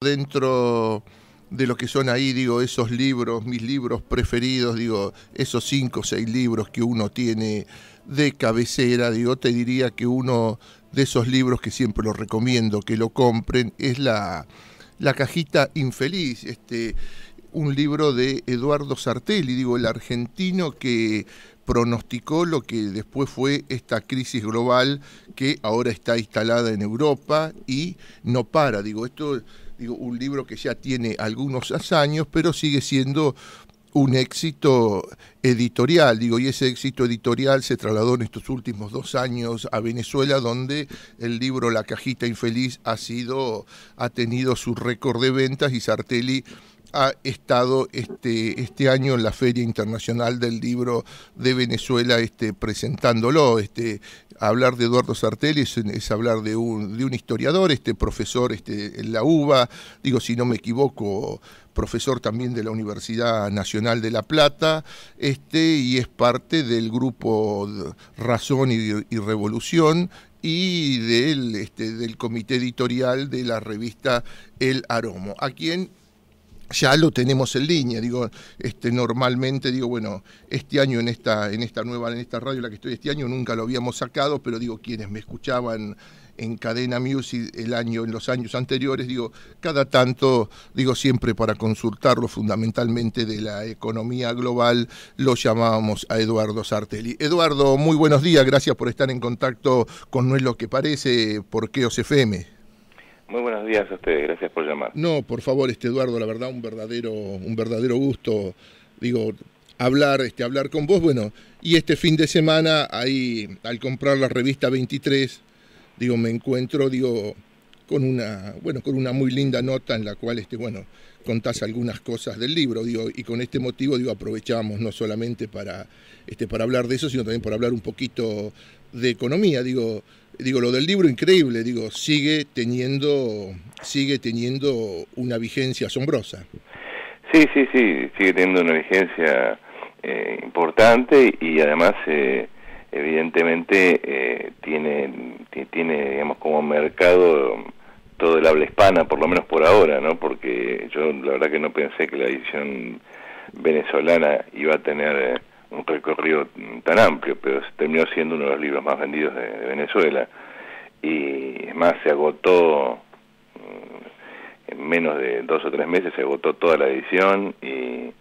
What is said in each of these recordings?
Dentro de lo que son ahí, digo, esos libros, mis libros preferidos, digo, esos 5 o 6 libros que uno tiene de cabecera, digo, te diría que uno de esos libros que siempre los recomiendo que lo compren es la cajita infeliz, un libro de Eduardo Sartelli, digo, el argentino que pronosticó lo que después fue esta crisis global que ahora está instalada en Europa y no para, digo, un libro que ya tiene algunos años, pero sigue siendo un éxito editorial, digo, y ese éxito editorial se trasladó en estos últimos 2 años a Venezuela, donde el libro La cajita infeliz ha tenido su récord de ventas y Sartelli ha estado este año en la Feria Internacional del Libro de Venezuela presentándolo. Hablar de Eduardo Sartelli es hablar de un historiador, profesor en la UBA, digo, si no me equivoco, profesor también de la Universidad Nacional de La Plata, y es parte del grupo Razón y Revolución y del comité editorial de la revista El Aromo, a quien ya lo tenemos en línea, digo, normalmente, digo, bueno, este año en esta radio en la que estoy este año nunca lo habíamos sacado, pero digo, quienes me escuchaban en Cadena Music en los años anteriores, digo, cada tanto, digo, siempre para consultarlo fundamentalmente de la economía global, lo llamábamos a Eduardo Sartelli. Eduardo, muy buenos días, gracias por estar en contacto con No es lo que parece, por Keos FM. Muy buenos días a ustedes, gracias por llamar. No, por favor, Eduardo, la verdad, un verdadero gusto, digo, hablar con vos. Bueno, y este fin de semana, ahí, al comprar la revista 23, digo, me encuentro, digo, con una muy linda nota en la cual, contás algunas cosas del libro, digo, y con este motivo, digo, aprovechamos no solamente para hablar de eso, sino también para hablar un poquito de economía, digo, lo del libro increíble, digo, sigue teniendo una vigencia asombrosa. Sí, sigue teniendo una vigencia importante y además, evidentemente, tiene, digamos, como mercado todo el habla hispana, por lo menos por ahora, ¿no? Porque yo la verdad que no pensé que la edición venezolana iba a tener un recorrido tan amplio, pero terminó siendo uno de los libros más vendidos de Venezuela, y es más, se agotó en menos de 2 o 3 meses, se agotó toda la edición, y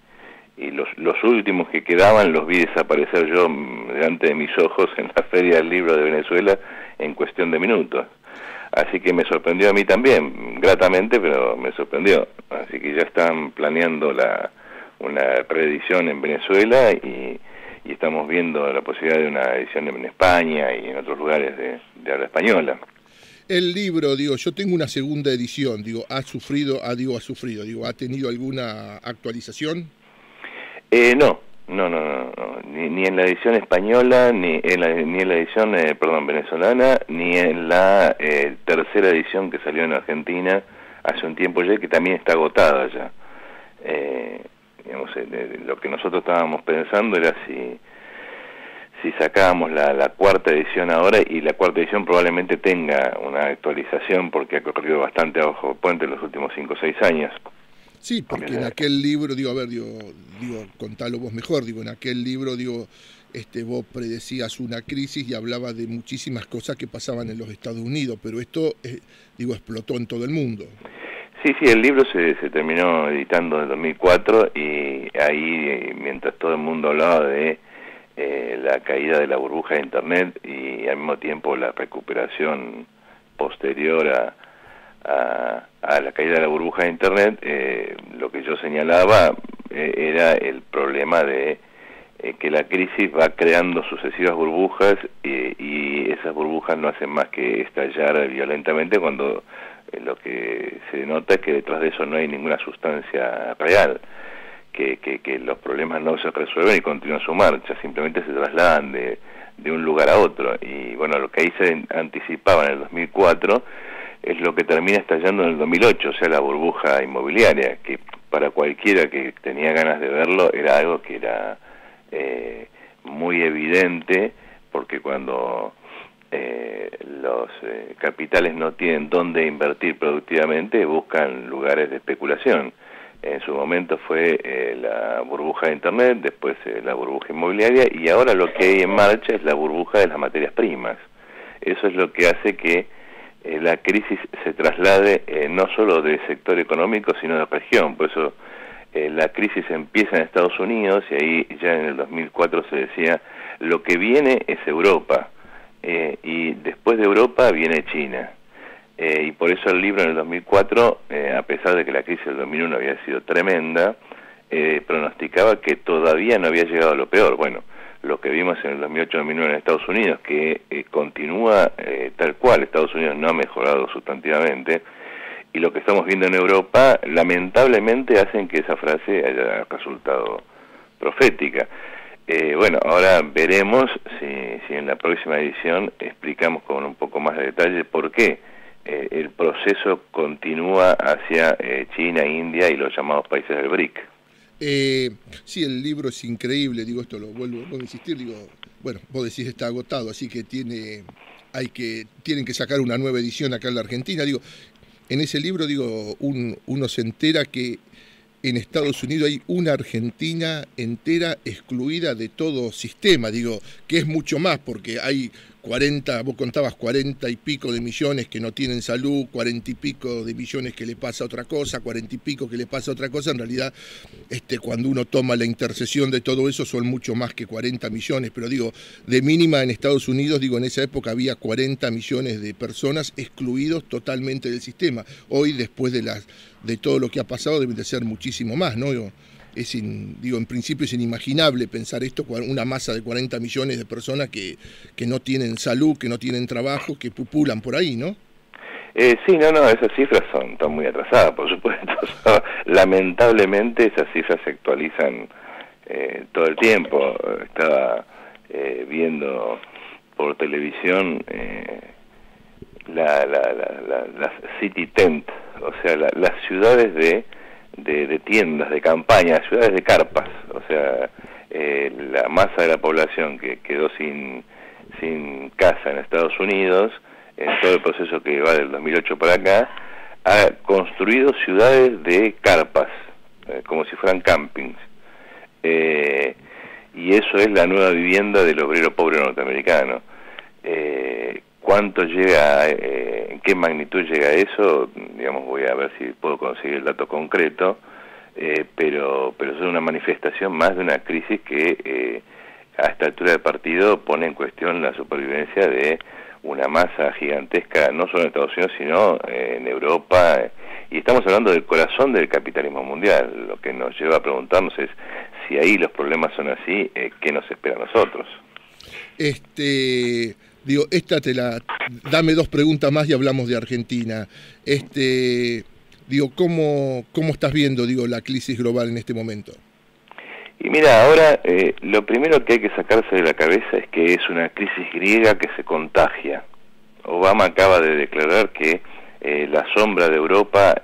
los últimos que quedaban los vi desaparecer yo delante de mis ojos en la Feria del Libro de Venezuela en cuestión de minutos. Así que me sorprendió a mí también, gratamente, pero me sorprendió. Así que ya están planeando una reedición en Venezuela y estamos viendo la posibilidad de una edición en España y en otros lugares de habla española. El libro, digo, yo tengo una segunda edición, digo, ¿ha tenido alguna actualización? No, ni en la edición española, ni en la edición, venezolana, ni en la tercera edición que salió en Argentina hace un tiempo ya, que también está agotada ya. Digamos, lo que nosotros estábamos pensando era si sacábamos la cuarta edición ahora, y la cuarta edición probablemente tenga una actualización porque ha corrido bastante abajo del puente en los últimos 5 o 6 años. Sí, porque en aquel libro, contalo vos mejor, digo, en aquel libro, vos predecías una crisis y hablabas de muchísimas cosas que pasaban en los Estados Unidos, pero esto, explotó en todo el mundo. Sí, el libro se terminó editando en el 2004, y ahí, mientras todo el mundo hablaba de la caída de la burbuja de Internet y al mismo tiempo la recuperación posterior a la caída de la burbuja de Internet, lo que yo señalaba era el problema de que la crisis va creando sucesivas burbujas, y esas burbujas no hacen más que estallar violentamente cuando lo que se nota es que detrás de eso no hay ninguna sustancia real, que los problemas no se resuelven y continúan su marcha, simplemente se trasladan de un lugar a otro. Y bueno, lo que ahí se anticipaba en el 2004 es lo que termina estallando en el 2008, o sea, la burbuja inmobiliaria, que para cualquiera que tenía ganas de verlo era algo que era muy evidente, porque cuando los capitales no tienen dónde invertir productivamente, buscan lugares de especulación. En su momento fue la burbuja de Internet, después la burbuja inmobiliaria, y ahora lo que hay en marcha es la burbuja de las materias primas. Eso es lo que hace que la crisis se traslade no solo del sector económico, sino de región. Por eso la crisis empieza en Estados Unidos, y ahí ya en el 2004 se decía, lo que viene es Europa, y después de Europa viene China. Y por eso el libro en el 2004, a pesar de que la crisis del 2001 había sido tremenda, pronosticaba que todavía no había llegado a lo peor. Bueno, lo que vimos en el 2008-2009 en Estados Unidos, que continúa tal cual, Estados Unidos no ha mejorado sustantivamente, y lo que estamos viendo en Europa, lamentablemente hacen que esa frase haya resultado profética. Bueno, ahora veremos si en la próxima edición explicamos con un poco más de detalle por qué el proceso continúa hacia China, India y los llamados países del BRIC. Sí, el libro es increíble, digo, esto lo vuelvo a insistir, digo, bueno, vos decís está agotado, así que tienen que sacar una nueva edición acá en la Argentina, digo, en ese libro, digo, uno se entera que en Estados Unidos hay una Argentina entera excluida de todo sistema, digo, que es mucho más, porque hay 40, vos contabas 40 y pico de millones que no tienen salud, 40 y pico de millones que le pasa otra cosa, 40 y pico que le pasa otra cosa, en realidad cuando uno toma la intercesión de todo eso son mucho más que 40 millones, pero digo, de mínima en Estados Unidos, digo, en esa época había 40 millones de personas excluidos totalmente del sistema. Hoy, después de todo lo que ha pasado, deben de ser muchísimo más, ¿no? En principio es inimaginable pensar esto, una masa de 40 millones de personas que no tienen salud, que no tienen trabajo, que pupulan por ahí, ¿no? Sí, no, esas cifras están muy atrasadas, por supuesto. Lamentablemente esas cifras se actualizan todo el tiempo. Estaba viendo por televisión las city tent, o sea, las ciudades de tiendas, de campaña, ciudades de carpas, o sea, la masa de la población que quedó sin casa en Estados Unidos, en todo el proceso que va del 2008 para acá, ha construido ciudades de carpas, como si fueran campings, y eso es la nueva vivienda del obrero pobre norteamericano. ¿Cuánto llega, en qué magnitud llega eso? Digamos, voy a ver si puedo conseguir el dato concreto, pero es una manifestación más de una crisis que a esta altura del partido pone en cuestión la supervivencia de una masa gigantesca, no solo en Estados Unidos, sino en Europa, y estamos hablando del corazón del capitalismo mundial. Lo que nos lleva a preguntarnos es, si ahí los problemas son así, ¿qué nos espera a nosotros? Digo, dame dos preguntas más y hablamos de Argentina. Digo, ¿cómo estás viendo, la crisis global en este momento? Y mira, ahora lo primero que hay que sacarse de la cabeza es que es una crisis griega que se contagia. Obama acaba de declarar que la sombra de Europa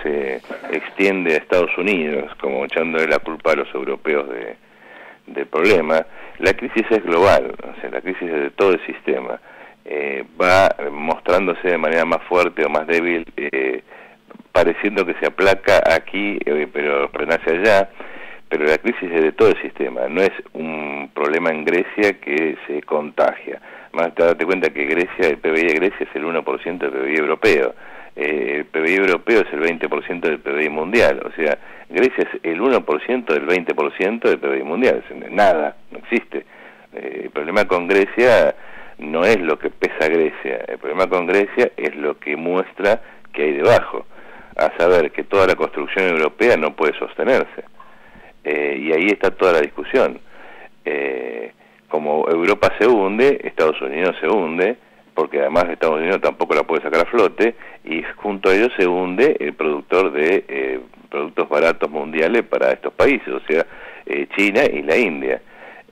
se extiende a Estados Unidos, como echándole la culpa a los europeos del problema. La crisis es global, o sea, la crisis es de todo el sistema. Va mostrándose de manera más fuerte o más débil, pareciendo que se aplaca aquí, pero renace allá. Pero la crisis es de todo el sistema, no es un problema en Grecia que se contagia. Más date cuenta que Grecia, el PBI de Grecia es el 1% del PBI europeo. El PBI europeo es el 20% del PBI mundial, o sea, Grecia es el 1% del 20% del PBI mundial, nada, no existe. El problema con Grecia no es lo que pesa Grecia, el problema con Grecia es lo que muestra que hay debajo, a saber que toda la construcción europea no puede sostenerse, y ahí está toda la discusión. Como Europa se hunde, Estados Unidos se hunde, porque además Estados Unidos tampoco la puede sacar a flote, y junto a ellos se hunde el productor de productos baratos mundiales para estos países, o sea, China y la India.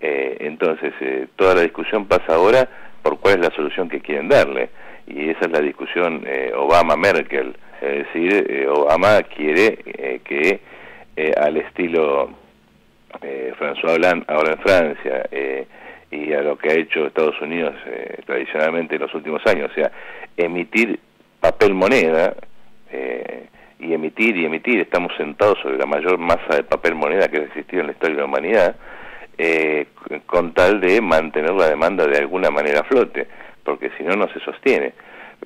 Entonces, toda la discusión pasa ahora por cuál es la solución que quieren darle, y esa es la discusión Obama-Merkel, es decir, Obama quiere que al estilo François Hollande ahora en Francia, y a lo que ha hecho Estados Unidos tradicionalmente en los últimos años, o sea, emitir papel moneda, y emitir, estamos sentados sobre la mayor masa de papel moneda que ha existido en la historia de la humanidad, con tal de mantener la demanda de alguna manera a flote, porque si no, no se sostiene.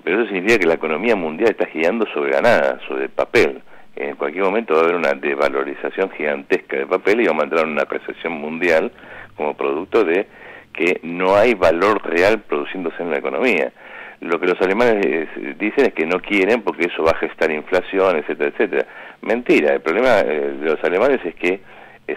Pero eso significa que la economía mundial está girando sobre la nada, sobre el papel. En cualquier momento va a haber una desvalorización gigantesca de papel y vamos a entrar en una recesión mundial como producto de que no hay valor real produciéndose en la economía. Lo que los alemanes dicen es que no quieren porque eso va a gestar inflación, etcétera, etcétera. Mentira, el problema de los alemanes es que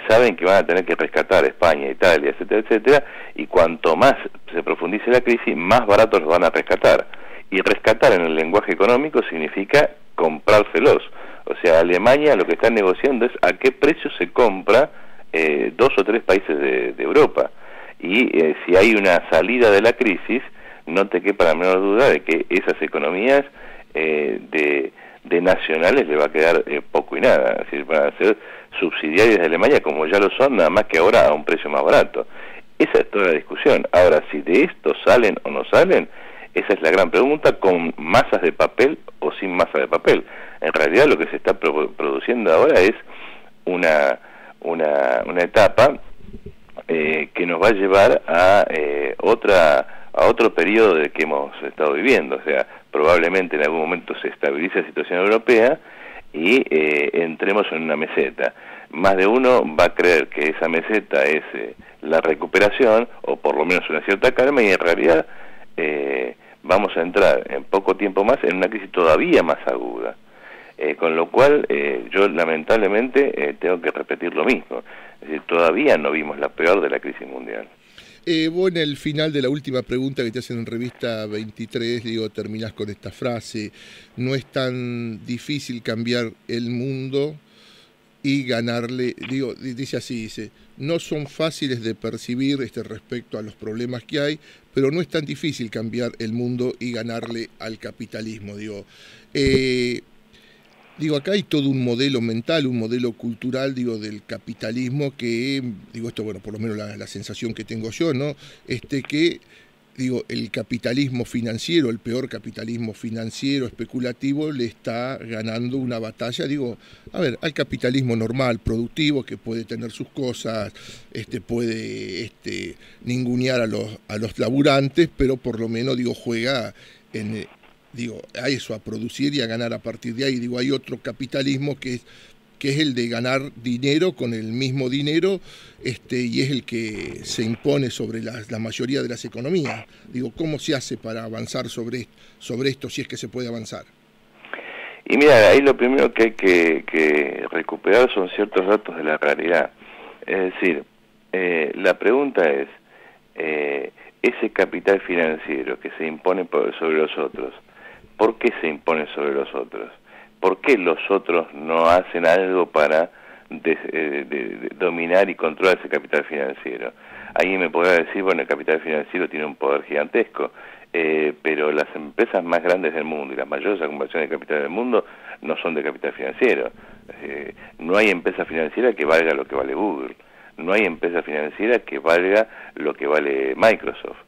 saben que van a tener que rescatar España, Italia, etcétera, etcétera, y cuanto más se profundice la crisis, más baratos los van a rescatar. Y rescatar en el lenguaje económico significa comprárselos. O sea, Alemania lo que está negociando es a qué precio se compra 2 o 3 países de Europa. Y si hay una salida de la crisis, no te quepa la menor duda de que esas economías de nacionales le va a quedar poco y nada. Es decir, van a ser subsidiarias de Alemania, como ya lo son, nada más que ahora a un precio más barato. Esa es toda la discusión. Ahora, si de esto salen o no salen, esa es la gran pregunta, con masas de papel o sin masa de papel. En realidad lo que se está produciendo ahora es una etapa que nos va a llevar a otro periodo del que hemos estado viviendo. O sea, probablemente en algún momento se estabilice la situación europea y entremos en una meseta. Más de uno va a creer que esa meseta es la recuperación, o por lo menos una cierta calma, y en realidad vamos a entrar en poco tiempo más en una crisis todavía más aguda. Con lo cual, yo lamentablemente tengo que repetir lo mismo. Es decir, todavía no vimos la peor de la crisis mundial. Vos en el final de la última pregunta que te hacen en Revista 23, terminás con esta frase: no es tan difícil cambiar el mundo y ganarle, dice así, no son fáciles de percibir respecto a los problemas que hay, pero no es tan difícil cambiar el mundo y ganarle al capitalismo, acá hay todo un modelo mental, un modelo cultural, del capitalismo que, esto, bueno, por lo menos la sensación que tengo yo, ¿no? Que, el capitalismo financiero, el peor capitalismo financiero, especulativo, le está ganando una batalla, al capitalismo normal, productivo, que puede tener sus cosas, puede ningunear a los laburantes, pero por lo menos, juega a eso, a producir y a ganar a partir de ahí. Hay otro capitalismo que es el de ganar dinero con el mismo dinero, y es el que se impone sobre la mayoría de las economías. ¿Cómo se hace para avanzar sobre esto, si es que se puede avanzar? Y mira, ahí lo primero que hay que recuperar son ciertos datos de la realidad. Es decir, la pregunta es, ese capital financiero que se impone sobre los otros, ¿por qué se impone sobre los otros? ¿Por qué los otros no hacen algo para dominar y controlar ese capital financiero? Alguien me podrá decir, bueno, el capital financiero tiene un poder gigantesco, pero las empresas más grandes del mundo y las mayores acumulaciones de capital del mundo no son de capital financiero. No hay empresa financiera que valga lo que vale Google. No hay empresa financiera que valga lo que vale Microsoft.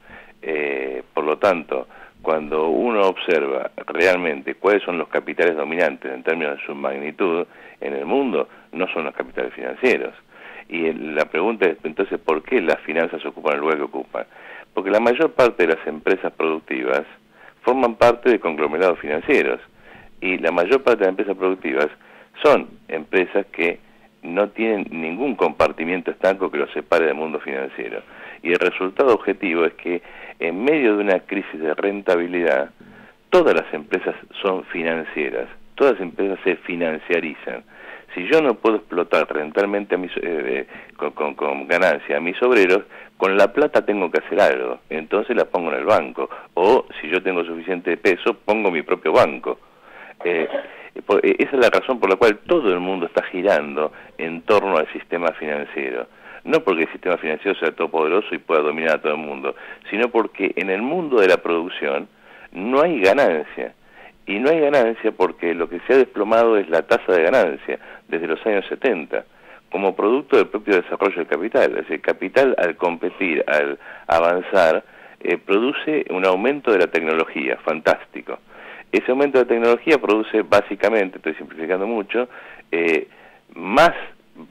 Por lo tanto, cuando uno observa realmente cuáles son los capitales dominantes en términos de su magnitud en el mundo, no son los capitales financieros. Y la pregunta es, entonces, ¿por qué las finanzas ocupan el lugar que ocupan? Porque la mayor parte de las empresas productivas forman parte de conglomerados financieros. Y la mayor parte de las empresas productivas son empresas que no tienen ningún compartimiento estanco que los separe del mundo financiero. Y el resultado objetivo es que en medio de una crisis de rentabilidad, todas las empresas son financieras, todas las empresas se financiarizan. Si yo no puedo explotar rentablemente con ganancia a mis obreros, con la plata tengo que hacer algo, entonces la pongo en el banco. O si yo tengo suficiente peso, pongo mi propio banco. Esa es la razón por la cual todo el mundo está girando en torno al sistema financiero. No porque el sistema financiero sea todopoderoso y pueda dominar a todo el mundo, sino porque en el mundo de la producción no hay ganancia. Y no hay ganancia porque lo que se ha desplomado es la tasa de ganancia desde los años 70. como producto del propio desarrollo del capital. Es decir, el capital al competir, al avanzar, produce un aumento de la tecnología, fantástico. Ese aumento de tecnología produce básicamente, estoy simplificando mucho, más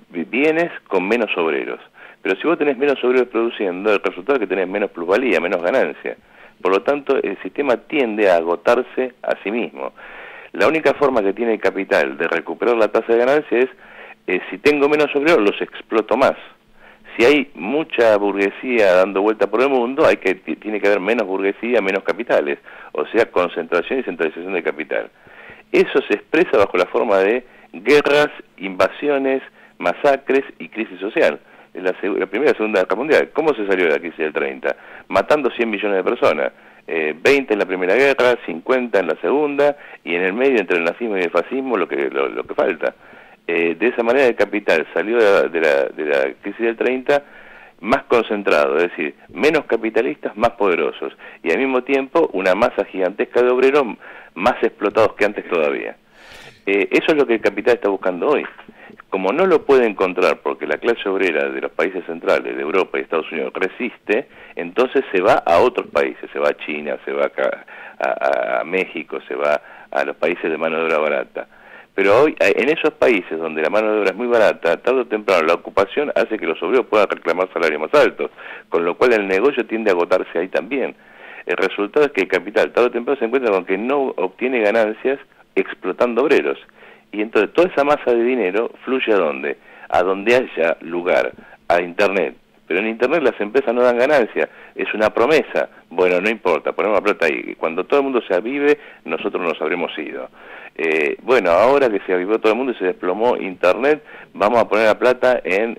bienes con menos obreros. Pero si vos tenés menos obreros produciendo, el resultado es que tenés menos plusvalía, menos ganancia. Por lo tanto, el sistema tiende a agotarse a sí mismo. La única forma que tiene el capital de recuperar la tasa de ganancia es, si tengo menos obreros, los exploto más. Si hay mucha burguesía dando vuelta por el mundo, tiene que haber menos burguesía, menos capitales, o sea, concentración y centralización de capital. Eso se expresa bajo la forma de guerras, invasiones, masacres y crisis social. La Primera y la Segunda Guerra Mundial. ¿Cómo se salió de la crisis del 30? Matando 100 millones de personas. 20 en la Primera Guerra, 50 en la Segunda, y en el medio, entre el nazismo y el fascismo, lo que falta. De esa manera el capital salió de la crisis del 30 más concentrado, es decir, menos capitalistas, más poderosos, y al mismo tiempo una masa gigantesca de obreros más explotados que antes todavía. Eso es lo que el capital está buscando hoy. Como no lo puede encontrar porque la clase obrera de los países centrales, de Europa y Estados Unidos, resiste, entonces se va a otros países, se va a China, se va a México, se va a los países de mano de obra barata. Pero hoy, en esos países donde la mano de obra es muy barata, tarde o temprano la ocupación hace que los obreros puedan reclamar salarios más altos, con lo cual el negocio tiende a agotarse ahí también. El resultado es que el capital tarde o temprano se encuentra con que no obtiene ganancias explotando obreros. Y entonces toda esa masa de dinero fluye ¿a dónde? A donde haya lugar, a Internet. Pero en Internet las empresas no dan ganancia, es una promesa. Bueno, no importa, ponemos la plata ahí. Cuando todo el mundo se avive, nosotros nos habremos ido. Bueno, ahora que se avivó todo el mundo y se desplomó Internet, vamos a poner la plata en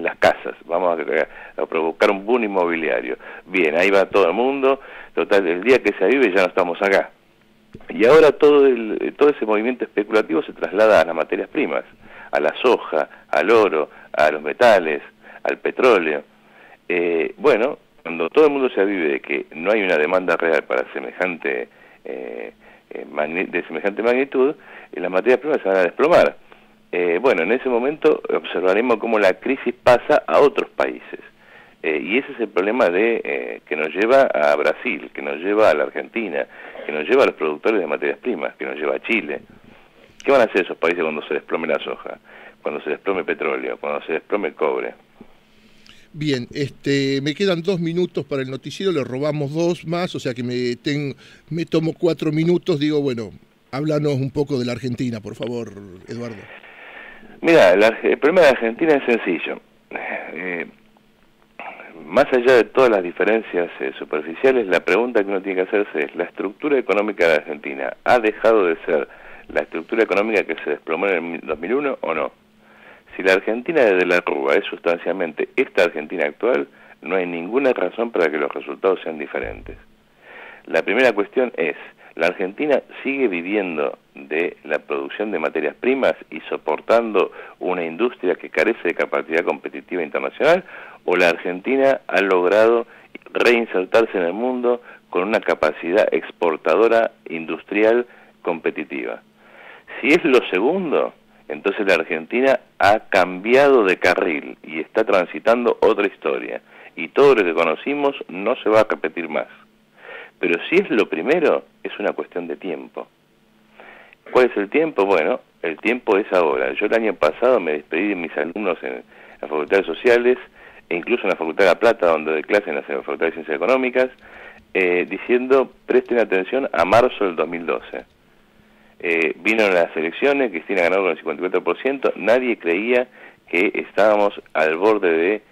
las casas, vamos a provocar un boom inmobiliario. Bien, ahí va todo el mundo, total, el día que se avive ya no estamos acá. Y ahora todo ese movimiento especulativo se traslada a las materias primas, a la soja, al oro, a los metales, al petróleo. Bueno, cuando todo el mundo se avive de que no hay una demanda real para semejante de semejante magnitud, las materias primas se van a desplomar. Bueno, en ese momento observaremos cómo la crisis pasa a otros países. Y ese es el problema que nos lleva a Brasil, que nos lleva a la Argentina, que nos lleva a los productores de materias primas, que nos lleva a Chile. ¿Qué van a hacer esos países cuando se desplome la soja, cuando se desplome el petróleo, cuando se desplome el cobre? Bien, me quedan 2 minutos para el noticiero, le robamos 2 más, o sea que me tomo 4 minutos. Digo, bueno, háblanos un poco de la Argentina, por favor, Eduardo. Mira, el problema de la Argentina es sencillo. Más allá de todas las diferencias superficiales, la pregunta que uno tiene que hacerse es, ¿la estructura económica de la Argentina ha dejado de ser la estructura económica que se desplomó en el 2001 o no? Si la Argentina desde la Rúa es sustancialmente esta Argentina actual, no hay ninguna razón para que los resultados sean diferentes. La primera cuestión es, ¿la Argentina sigue viviendo de la producción de materias primas y soportando una industria que carece de capacidad competitiva internacional? ¿O la Argentina ha logrado reinsertarse en el mundo con una capacidad exportadora industrial competitiva? Si es lo segundo, entonces la Argentina ha cambiado de carril y está transitando otra historia. Y todo lo que conocimos no se va a repetir más. Pero si es lo primero, es una cuestión de tiempo. ¿Cuál es el tiempo? Bueno, el tiempo es ahora. Yo el año pasado me despedí de mis alumnos en las facultades sociales, e incluso en la Facultad de La Plata, donde doy clase en la Facultad de Ciencias Económicas, diciendo, presten atención a marzo del 2012. Vino las elecciones, Cristina ganó con el 54%, nadie creía que estábamos al borde de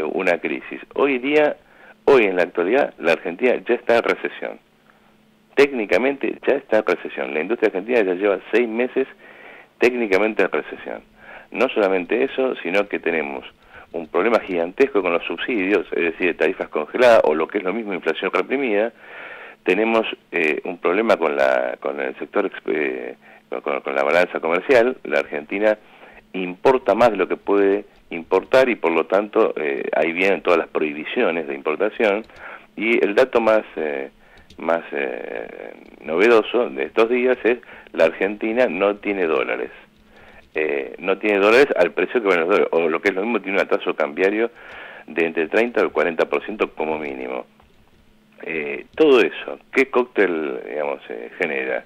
una crisis. Hoy en la actualidad, la Argentina ya está en recesión. Técnicamente ya está en recesión. La industria argentina ya lleva 6 meses técnicamente en recesión. No solamente eso, sino que tenemos un problema gigantesco con los subsidios, es decir, tarifas congeladas, o lo que es lo mismo, inflación reprimida. Tenemos un problema con el sector, con la balanza comercial. La Argentina importa más de lo que puede importar y por lo tanto ahí vienen todas las prohibiciones de importación. Y el dato más novedoso de estos días es la Argentina no tiene dólares. no tiene dólares al precio que van los dólares, o lo que es lo mismo, tiene un atraso cambiario de entre 30 al 40% como mínimo. Todo eso, ¿qué cóctel, digamos, genera?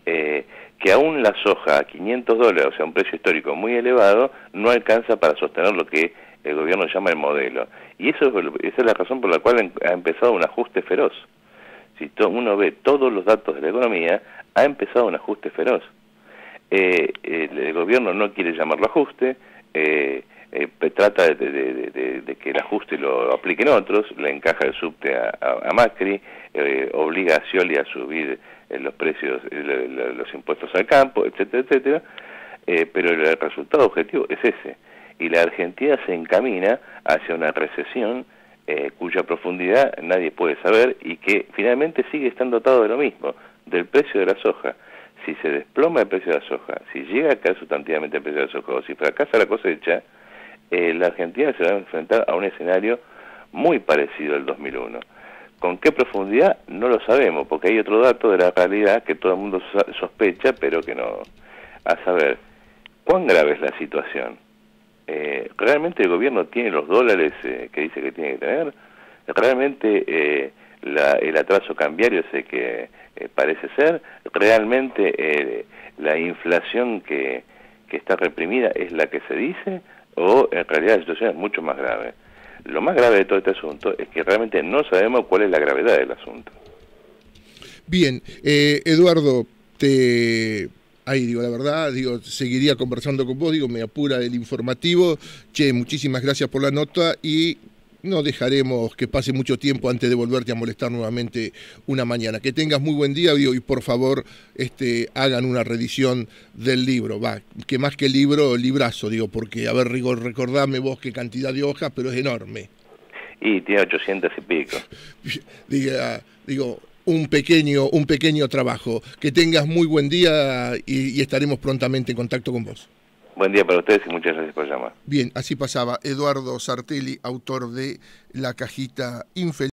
Que aún la soja a $500, o sea, un precio histórico muy elevado, no alcanza para sostener lo que el gobierno llama el modelo. Y esa es la razón por la cual ha empezado un ajuste feroz. Si uno ve todos los datos de la economía, ha empezado un ajuste feroz. El gobierno no quiere llamarlo ajuste, trata de que el ajuste lo apliquen otros, le encaja el subte a Macri, obliga a Scioli a subir los precios, los impuestos al campo, etcétera, etcétera, pero el resultado objetivo es ese. Y la Argentina se encamina hacia una recesión cuya profundidad nadie puede saber y que finalmente sigue estando atado de lo mismo, del precio de la soja. Si se desploma el precio de la soja, si llega a caer sustantivamente el precio de la soja o si fracasa la cosecha, la Argentina se va a enfrentar a un escenario muy parecido al 2001. ¿Con qué profundidad? No lo sabemos, porque hay otro dato de la realidad que todo el mundo sospecha, pero que no. A saber, ¿cuán grave es la situación? ¿Realmente el gobierno tiene los dólares que dice que tiene que tener? ¿Realmente el atraso cambiario es el que parece ser? ¿Realmente la inflación que está reprimida es la que se dice? ¿O en realidad la situación es mucho más grave? Lo más grave de todo este asunto es que realmente no sabemos cuál es la gravedad del asunto. Bien, Eduardo, ahí digo, la verdad, seguiría conversando con vos, me apura el informativo. Che, muchísimas gracias por la nota y no dejaremos que pase mucho tiempo antes de volverte a molestar nuevamente una mañana. Que tengas muy buen día, y por favor hagan una reedición del libro. Que más que libro, librazo, porque, a ver, recordame vos qué cantidad de hojas, pero es enorme. Y tiene 800 y pico. Un pequeño trabajo. Que tengas muy buen día y estaremos prontamente en contacto con vos. Buen día para ustedes y muchas gracias por llamar. Bien, así pasaba Eduardo Sartelli, autor de La Cajita Infeliz.